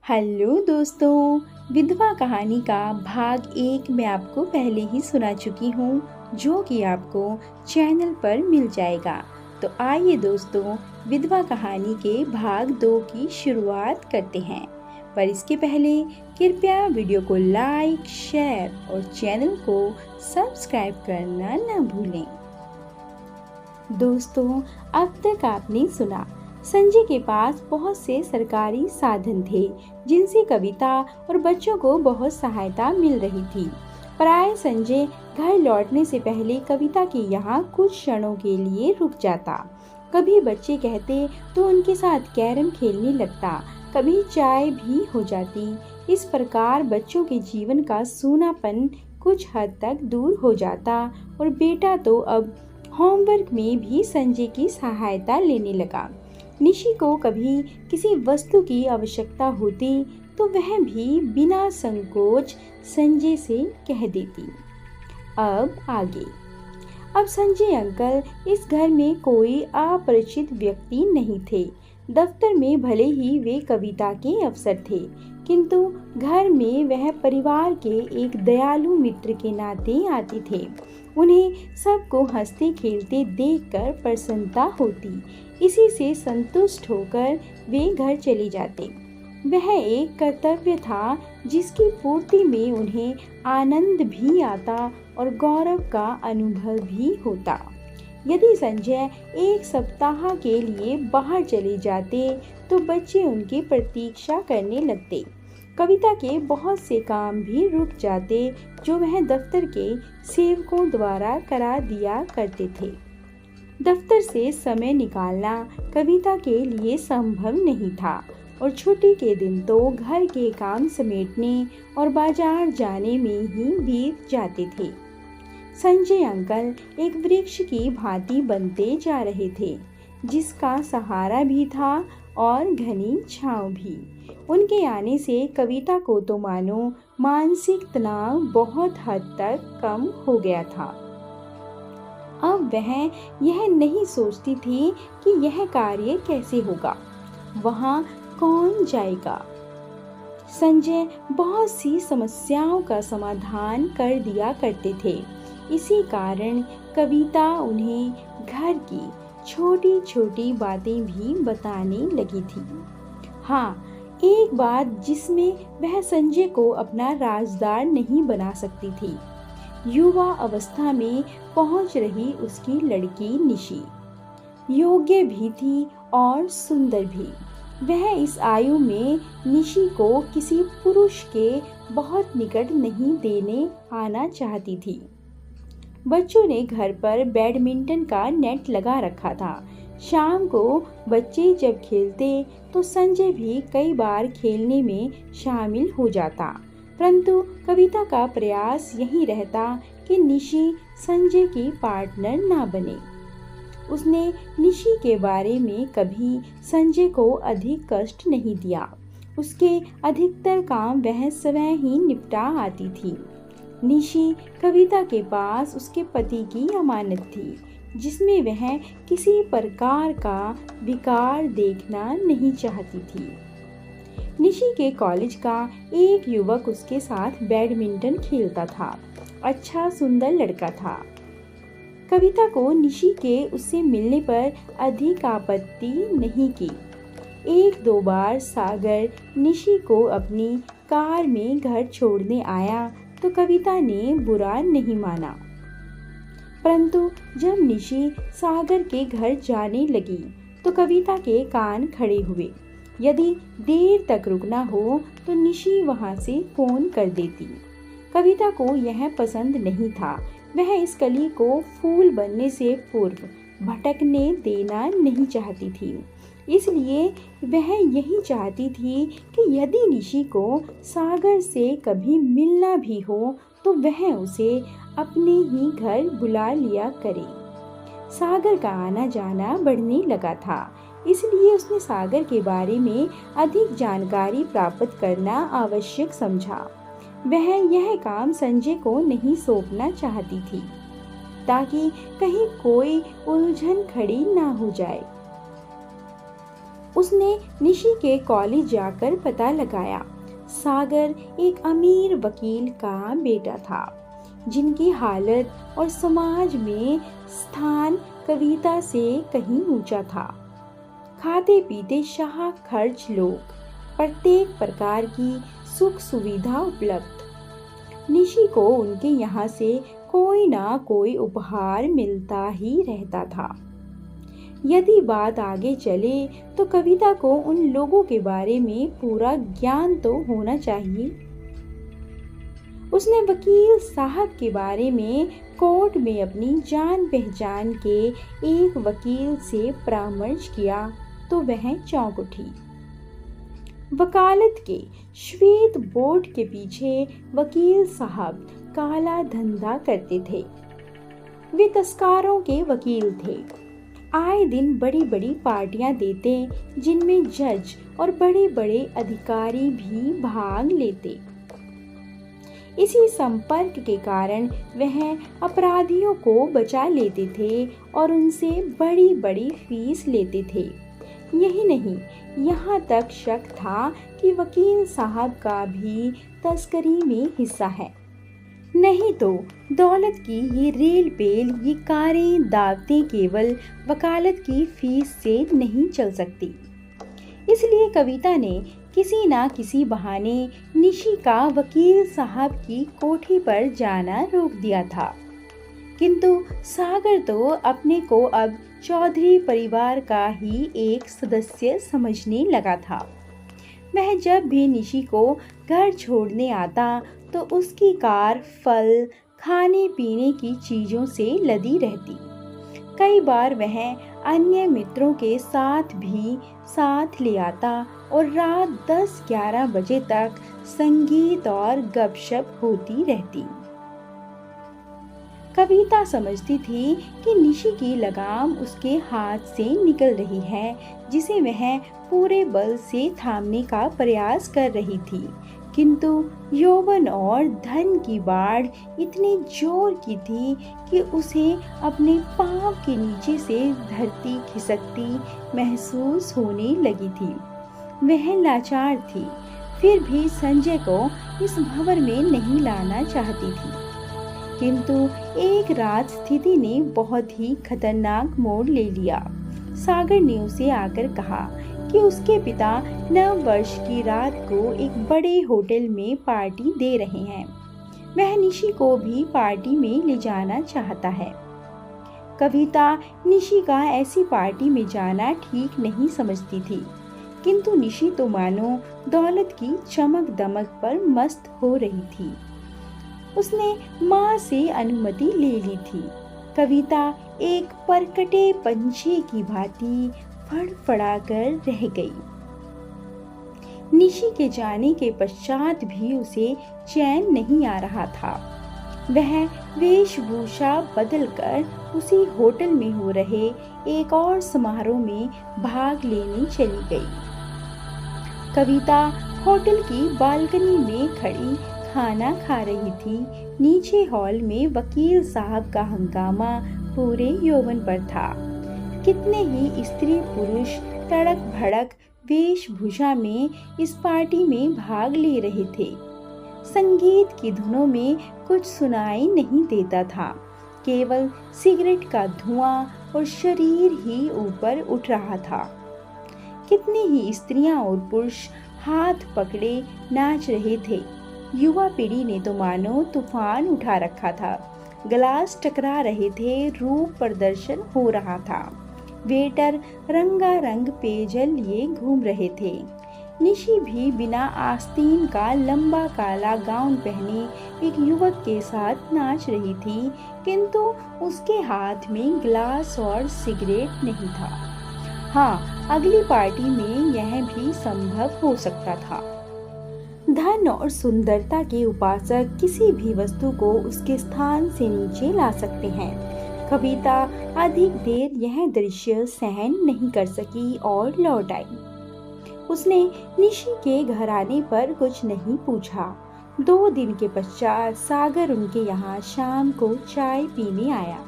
Hello दोस्तों, विधवा कहानी का भाग 1 मैं आपको पहले ही सुना चुकी हूँ, जो कि आपको चैनल पर मिल जाएगा। तो आइए दोस्तों, विधवा कहानी के भाग 2 की शुरुआत करते हैं। पर इसके पहले कृपया वीडियो को लाइक, शेयर और चैनल को सब्सक्राइब करना न भूलें। दोस्तों, अब तक आपने सुना संजय के पास बहुत से सरकारी साधन थे, जिनसे कविता और बच्चों को बहुत सहायता मिल रही थी। प्राय संजय घर लौटने से पहले कविता के यहाँ कुछ क्षणों के लिए रुक जाता। कभी बच्चे कहते तो उनके साथ कैरम खेलने लगता, कभी चाय भी हो जाती। इस प्रकार बच्चों के जीवन का सूनापन कुछ हद तक दूर हो जाता और बेटा तो अब होमवर्क में भी संजय की सहायता लेने लगा। निशी को कभी किसी वस्तु की आवश्यकता होती तो वह भी बिना संकोच संजय से कह देती। अब आगे। अब संजय अंकल इस घर में कोई अपरिचित व्यक्ति नहीं थे। दफ्तर में भले ही वे कविता के अफसर थे, किंतु घर में वह परिवार के एक दयालु मित्र के नाते आते थे। उन्हें सबको हंसते खेलते देखकर प्रसन्नता होती। इसी से संतुष्ट होकर वे घर चले जाते। वह एक कर्तव्य था जिसकी पूर्ति में उन्हें आनंद भी आता और गौरव का अनुभव भी होता। यदि संजय एक सप्ताह के लिए बाहर चले जाते तो बच्चे उनकी प्रतीक्षा करने लगते। कविता के बहुत से काम भी रुक जाते, जो वह दफ्तर के सेवकों द्वारा करा दिया करते थे। दफ्तर से समय निकालना कविता के लिए संभव नहीं था और छुट्टी के दिन तो घर के काम समेटने और बाजार जाने में ही बीत जाते थे। संजय अंकल एक वृक्ष की भांति बनते जा रहे थे, जिसका सहारा भी था और घनी छांव भी। उनके आने से कविता को तो मानो मानसिक तनाव बहुत हद तक कम हो गया था। अब वह यह नहीं सोचती थी कि यह कार्य कैसे होगा, वहाँ कौन जाएगा। संजय बहुत सी समस्याओं का समाधान कर दिया करते थे। इसी कारण कविता उन्हें घर की छोटी छोटी बातें भी बताने लगी थी। हाँ, एक बात जिसमें वह संजय को अपना राजदार नहीं बना सकती थी। युवा अवस्था में पहुंच रही उसकी लड़की निशी योग्य भी थी और सुंदर भी। वह इस आयु में निशी को किसी पुरुष के बहुत निकट नहीं देने आना चाहती थी। बच्चों ने घर पर बैडमिंटन का नेट लगा रखा था। शाम को बच्चे जब खेलते तो संजय भी कई बार खेलने में शामिल हो जाता, परंतु कविता का प्रयास यही रहता कि निशी संजय की पार्टनर ना बने। उसने निशी के बारे में कभी संजय को अधिक कष्ट नहीं दिया। उसके अधिकतर काम वह स्वयं ही निपटा आती थी। निशी कविता के पास उसके पति की अमानत थी, जिसमें वह किसी प्रकार का विकार देखना नहीं चाहती थी। निशी के कॉलेज का एक युवक उसके साथ बैडमिंटन खेलता था। अच्छा सुंदर लड़का था। कविता को निशी के उससे मिलने पर अधिक आपत्ति नहीं की। 1-2 बार सागर निशी को अपनी कार में घर छोड़ने आया तो कविता ने बुरा नहीं माना, परंतु जब निशी सागर के घर जाने लगी तो कविता के कान खड़े हुए। यदि देर तक रुकना हो तो निशी वहां से फोन कर देती। कविता को यह पसंद नहीं था। वह इस कली को फूल बनने से पूर्व भटकने देना नहीं चाहती थी। इसलिए वह यही चाहती थी कि यदि निशी को सागर से कभी मिलना भी हो तो वह उसे अपने ही घर बुला लिया करे। सागर का आना जाना बढ़ने लगा था, इसलिए उसने सागर के बारे में अधिक जानकारी प्राप्त करना आवश्यक समझा। वह यह काम संजय को नहीं सौंपना चाहती थी, ताकि कहीं कोई उलझन खड़ी ना हो जाए। उसने निशी के कॉलेज जाकर पता लगाया। सागर एक अमीर वकील का बेटा था, जिनकी हालत और समाज में स्थान कविता से कहीं ऊंचा था। खाते पीते शाह खर्च लोग, प्रत्येक प्रकार की सुख सुविधा उपलब्ध। निशी को उनके यहाँ से कोई ना कोई उपहार मिलता ही रहता था। यदि बात आगे चले तो कविता को उन लोगों के बारे में पूरा ज्ञान तो होना चाहिए। उसने वकील साहब के बारे में कोर्ट में अपनी जान पहचान के एक वकील से परामर्श किया तो वह चौंक उठी। वकालत के श्वेत बोर्ड के पीछे वकील साहब काला धंधा करते थे। वे तस्करों के वकील थे। आए दिन बड़ी बड़ी पार्टियां देते, जिनमें जज और बड़े बड़े अधिकारी भी भाग लेते। इसी संपर्क के कारण वह अपराधियों को बचा लेते थे और उनसे बड़ी बड़ी फीस लेते थे। यही नहीं, यहाँ तक शक था कि वकील साहब का भी तस्करी में हिस्सा है। नहीं तो दौलत की ये रेल पेल, ये कारें दावतें केवल वकालत की फीस से नहीं चल सकती। इसलिए कविता ने किसी ना किसी बहाने निशी का वकील साहब की कोठी पर जाना रोक दिया था। किंतु सागर तो अपने को अब चौधरी परिवार का ही एक सदस्य समझने लगा था। वह जब भी निशी को घर छोड़ने आता तो उसकी कार फल, खाने पीने की चीजों से लदी रहती। कई बार वह अन्य मित्रों के साथ भी साथ ले आता और रात 10-11 बजे तक संगीत और गपशप होती रहती। कविता समझती थी कि निशी की लगाम उसके हाथ से निकल रही है, जिसे वह पूरे बल से थामने का प्रयास कर रही थी। किंतु यौवन और धन की बाढ़ इतने जोर की थी कि उसे अपने पांव के नीचे से धरती खिसकती महसूस होने लगी थी। वह लाचार थी, फिर भी संजय को इस भंवर में नहीं लाना चाहती थी। किंतु एक रात स्थिति ने बहुत ही खतरनाक मोड़ ले लिया। सागर ने उसे आकर कहा कि उसके पिता नव वर्ष की रात को एक बड़े होटल में पार्टी दे रहे हैं। वह निशी को भी पार्टी में ले जाना चाहता है। कविता निशी का ऐसी पार्टी में जाना ठीक नहीं समझती थी, किंतु निशी तो मानो दौलत की चमक दमक पर मस्त हो रही थी। उसने माँ से अनुमति ले ली थी। कविता एक परकटे पंछी की भांति फड़फड़ा कर रह गई। निशी के जाने के पश्चात भी उसे चैन नहीं आ रहा था। वह वेशभूषा बदलकर उसी होटल में हो रहे एक और समारोह में भाग लेने चली गई। कविता होटल की बालकनी में खड़ी खाना खा रही थी। नीचे हॉल में वकील साहब का हंगामा पूरे यौवन पर था। कितने ही स्त्री पुरुष तड़क भड़क वेशभूषा में इस पार्टी में भाग ले रहे थे। संगीत की धुनों में कुछ सुनाई नहीं देता था, केवल सिगरेट का धुआं और शरीर ही ऊपर उठ रहा था। कितनी ही स्त्रियां और पुरुष हाथ पकड़े नाच रहे थे। युवा पीढ़ी ने तो मानो तूफान उठा रखा था। गिलास टकरा रहे थे, रूप प्रदर्शन हो रहा था। वेटर रंगारंग पेयजल लिए घूम रहे थे। निशी भी बिना आस्तीन का लंबा काला गाउन पहने एक युवक के साथ नाच रही थी, किंतु उसके हाथ में गिलास और सिगरेट नहीं था। हाँ, अगली पार्टी में यह भी संभव हो सकता था। धन और सुंदरता के उपासक किसी भी वस्तु को उसके स्थान से नीचे ला सकते हैं। कविता अधिक देर यह दृश्य सहन नहीं कर सकी और लौट आई। उसने निशी के घर आने पर कुछ नहीं पूछा। 2 दिन के पश्चात सागर उनके यहाँ शाम को चाय पीने आया।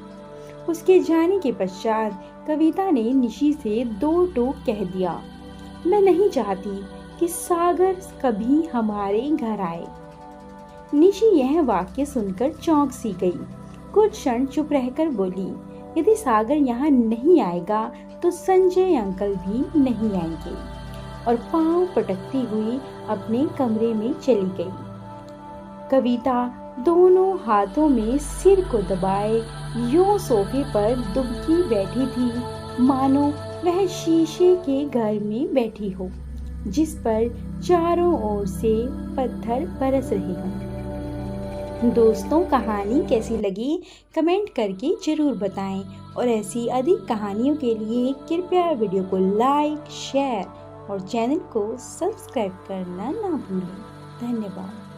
उसके जाने के पश्चात कविता ने निशी से 2 टूक कह दिया। मैं नहीं चाहती कि सागर कभी हमारे घर आए। निशी यह वाक्य सुनकर चौंक सी गई। कुछ क्षण चुप रहकर बोली, यदि सागर यहाँ नहीं आएगा तो संजय अंकल भी नहीं आएंगे। और पांव पटकती हुई अपने कमरे में चली गई। कविता दोनों हाथों में सिर को दबाए यूं सोफे पर दुबकी बैठी थी, मानो वह शीशे के घर में बैठी हो जिस पर चारों ओर से पत्थर बरस रहे हों। दोस्तों, कहानी कैसी लगी कमेंट करके जरूर बताएं और ऐसी अधिक कहानियों के लिए कृपया वीडियो को लाइक, शेयर और चैनल को सब्सक्राइब करना ना भूलें। धन्यवाद।